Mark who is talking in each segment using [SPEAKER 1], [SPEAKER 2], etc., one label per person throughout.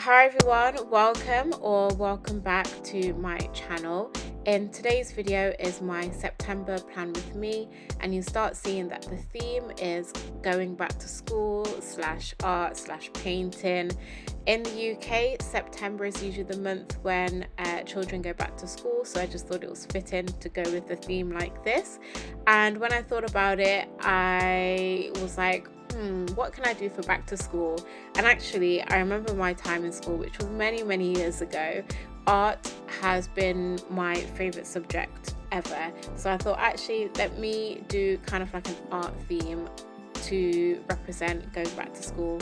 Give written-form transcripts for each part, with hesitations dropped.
[SPEAKER 1] Hi everyone, welcome back to my channel. In today's video is my September plan with me, and you start seeing that the theme is going back to school slash art slash painting. In the UK, September is usually the month when children go back to school, so I just thought it was fitting to go with a theme like this. And when I thought about it, I was like, what can I do for back to school? And actually, I remember my time in school, which was many years ago. Art has been my favorite subject ever. So I thought, actually, let me do kind of like an art theme to represent going back to school.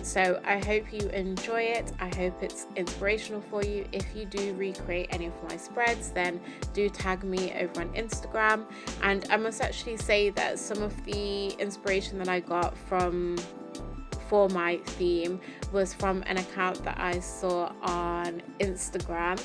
[SPEAKER 1] So I hope you enjoy it. I hope it's inspirational for you. If you do recreate any of my spreads, then do tag me over on Instagram. And I must actually say that some of the inspiration that I got for my theme was from an account that I saw on Instagram.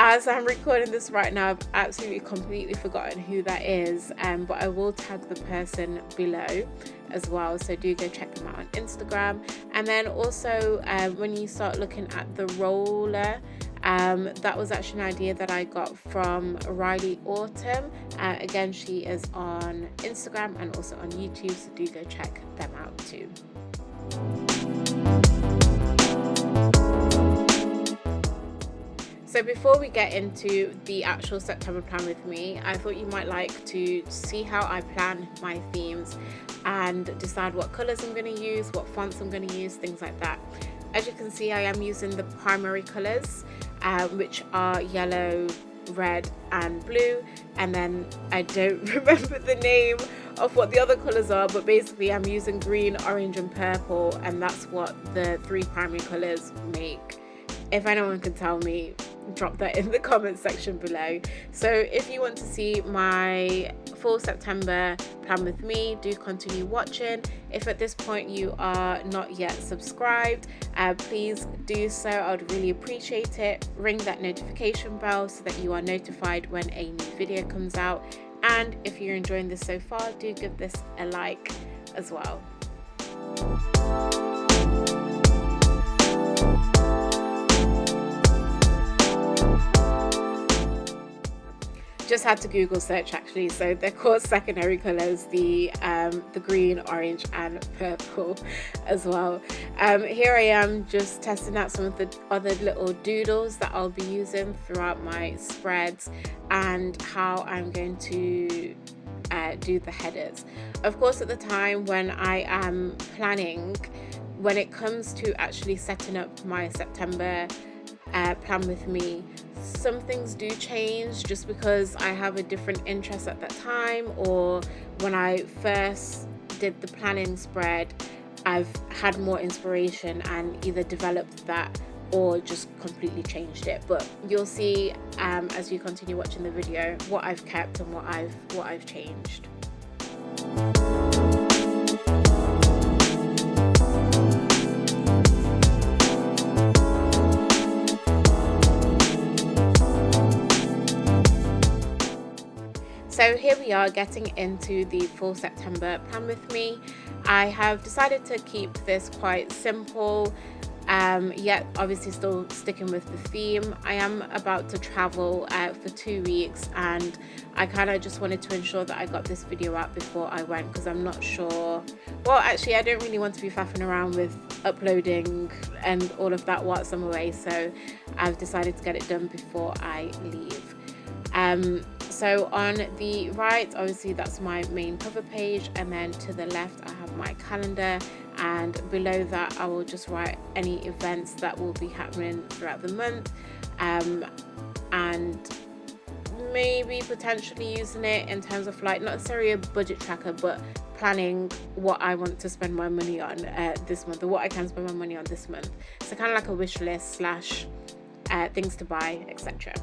[SPEAKER 1] As I'm recording this right now, I've absolutely completely forgotten who that is, but I will tag the person below as well, so do go check them out on Instagram. And then also when you start looking at the roller, that was actually an idea that I got from ryleeautumn. Again, she is on Instagram and also on YouTube, so do go check them out too. So before we get into the actual September plan with me, I thought you might like to see how I plan my themes and decide what colours I'm going to use, what fonts I'm going to use, things like that. As you can see, I am using the primary colours, which are yellow, red and blue, and then I don't remember the name of what the other colours are, but basically I'm using green, orange and purple, and that's what the three primary colours make. If anyone can tell me, drop that in the comment section below. So if you want to see my full September plan with me, do continue watching. If at this point you are not yet subscribed, please do so. I would really appreciate it. Ring that notification bell so that you are notified when a new video comes out. And if you're enjoying this so far, do give this a like as well. Just had to Google search actually, so they're called secondary colors, the green, orange and purple as well. Here I am just testing out some of the other little doodles that I'll be using throughout my spreads and how I'm going to do the headers. Of course, at the time when I am planning, when it comes to actually setting up my September plan with me, some things do change just because I have a different interest at that time, or when I first did the planning spread, I've had more inspiration and either developed that or just completely changed it. But you'll see as you continue watching the video what I've kept and what I've changed. So here we are getting into the full September plan with me. I have decided to keep this quite simple, yet obviously still sticking with the theme. I am about to travel for 2 weeks, and I kind of just wanted to ensure that I got this video out before I went, because I'm not sure, well actually I don't really want to be faffing around with uploading and all of that whilst I'm away, so I've decided to get it done before I leave. So on the right, obviously that's my main cover page, and then to the left I have my calendar, and below that I will just write any events that will be happening throughout the month, and maybe potentially using it in terms of like not necessarily a budget tracker, but planning what I want to spend my money on this month, or what I can spend my money on this month. So kind of like a wish list slash things to buy, etc.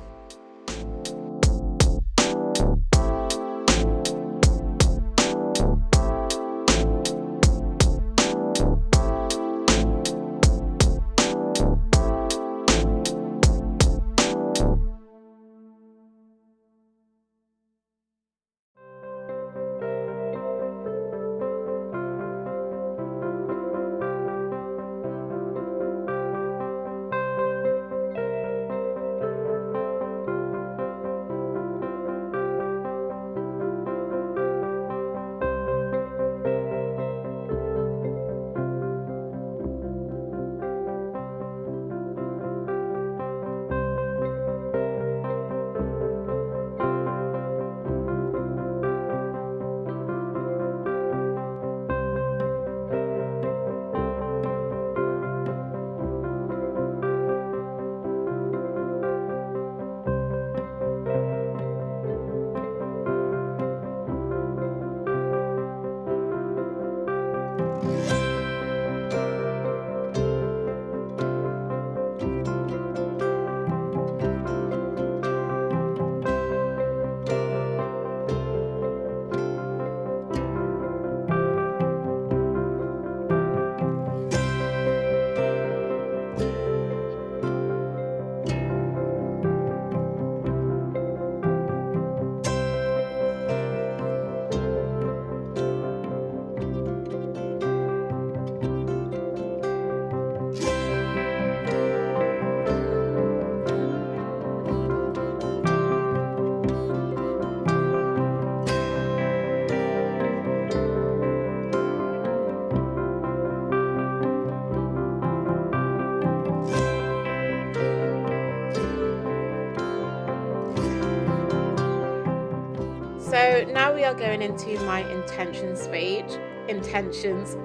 [SPEAKER 1] we are going into my intentions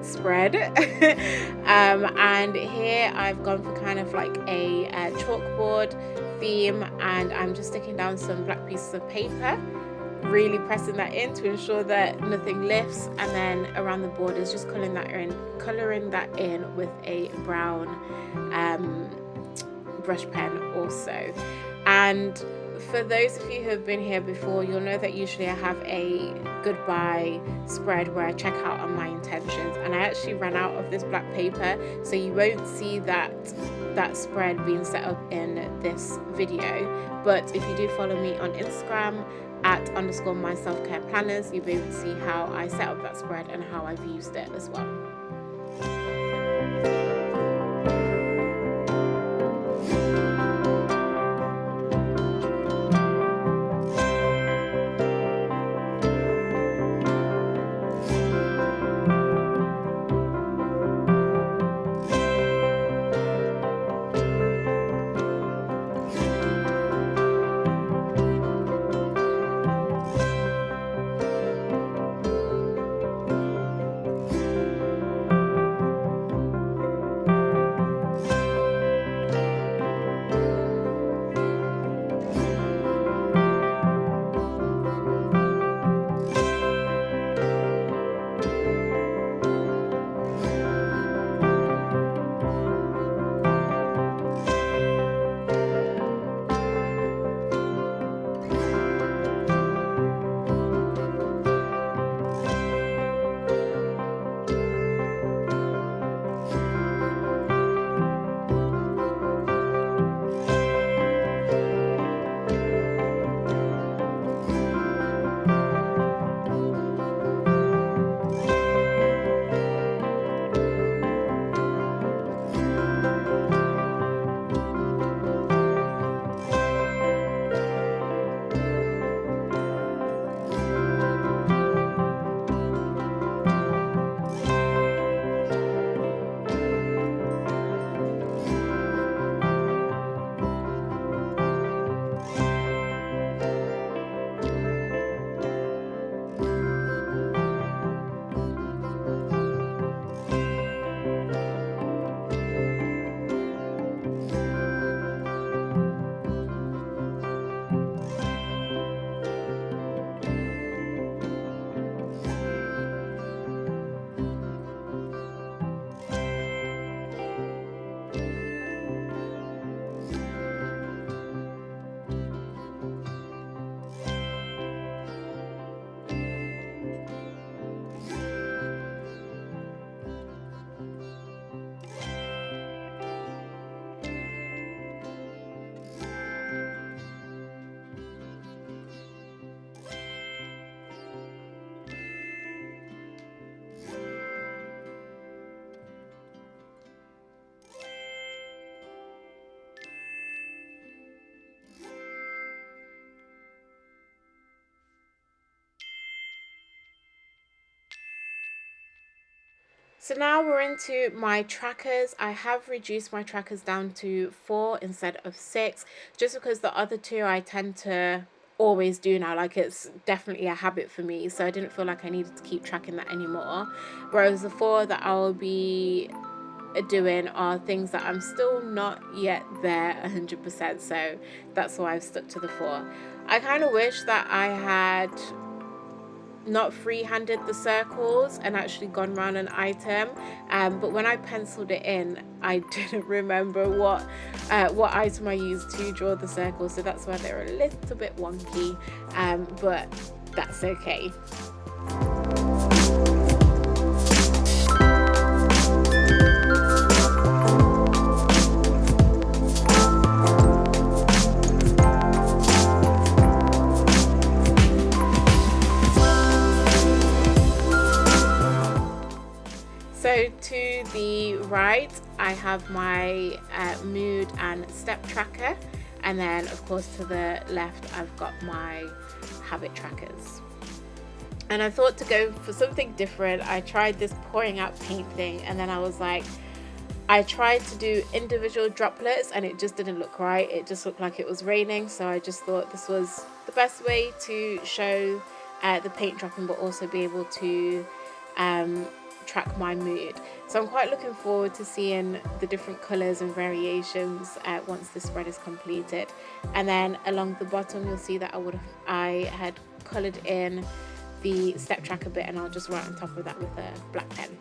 [SPEAKER 1] spread. And here I've gone for kind of like a chalkboard theme, and I'm just sticking down some black pieces of paper, really pressing that in to ensure that nothing lifts, and then around the borders just coloring that in with a brown brush pen also. And for those of you who have been here before, you'll know that usually I have a goodbye spread where I check out on my intentions, and I actually ran out of this black paper, so you won't see that spread being set up in this video. But if you do follow me on Instagram at _myselfcareplanners, you'll be able to see how I set up that spread and how I've used it as well. So now we're into my trackers. I have reduced my trackers down to 4 instead of 6, just because the other 2 I tend to always do now. Like, it's definitely a habit for me, so I didn't feel like I needed to keep tracking that anymore. Whereas the 4 that I'll be doing are things that I'm still not yet there 100%, so that's why I've stuck to the 4. I kind of wish that I had not free-handed the circles and actually gone around an item, but when I penciled it in, I didn't remember what item I used to draw the circles, so that's why they're a little bit wonky, but that's okay. So to the right, I have my mood and step tracker, and then of course to the left I've got my habit trackers. And I thought to go for something different. I tried this pouring out paint thing, and then I was like, I tried to do individual droplets and it just didn't look right. It just looked like it was raining, so I just thought this was the best way to show the paint dropping, but also be able to track my mood. So I'm quite looking forward to seeing the different colors and variations once the spread is completed. And then along the bottom you'll see that I had colored in the step track a bit, and I'll just write on top of that with a black pen.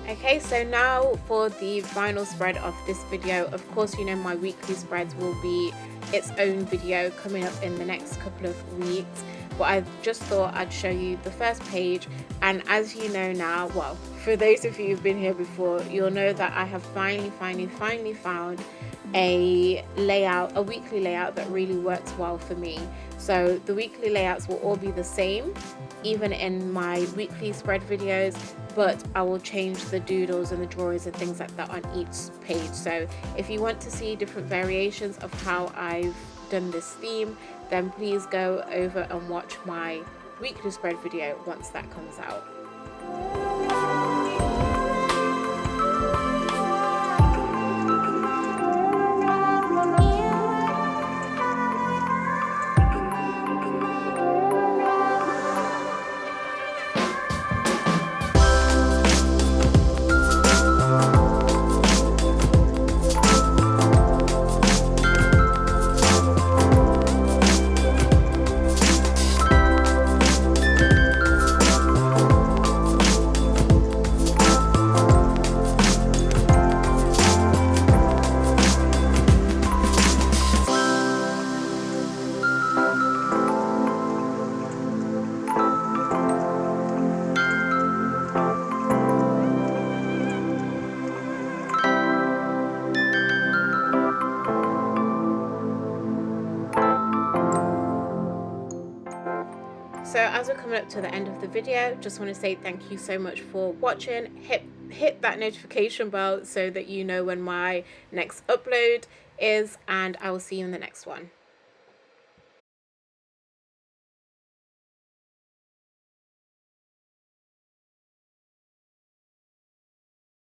[SPEAKER 1] Okay, so now for the final spread of this video. Of course, you know my weekly spreads will be its own video coming up in the next couple of weeks, but I just thought I'd show you the first page. And as you know now, well, for those of you who've been here before, you'll know that I have finally found a weekly layout that really works well for me. So the weekly layouts will all be the same, even in my weekly spread videos, but I will change the doodles and the drawings and things like that on each page. So if you want to see different variations of how I've done this theme, then please go over and watch my weekly spread video once that comes out. So as we're coming up to the end of the video, just want to say thank you so much for watching. Hit that notification bell so that you know when my next upload is, and I will see you in the next one.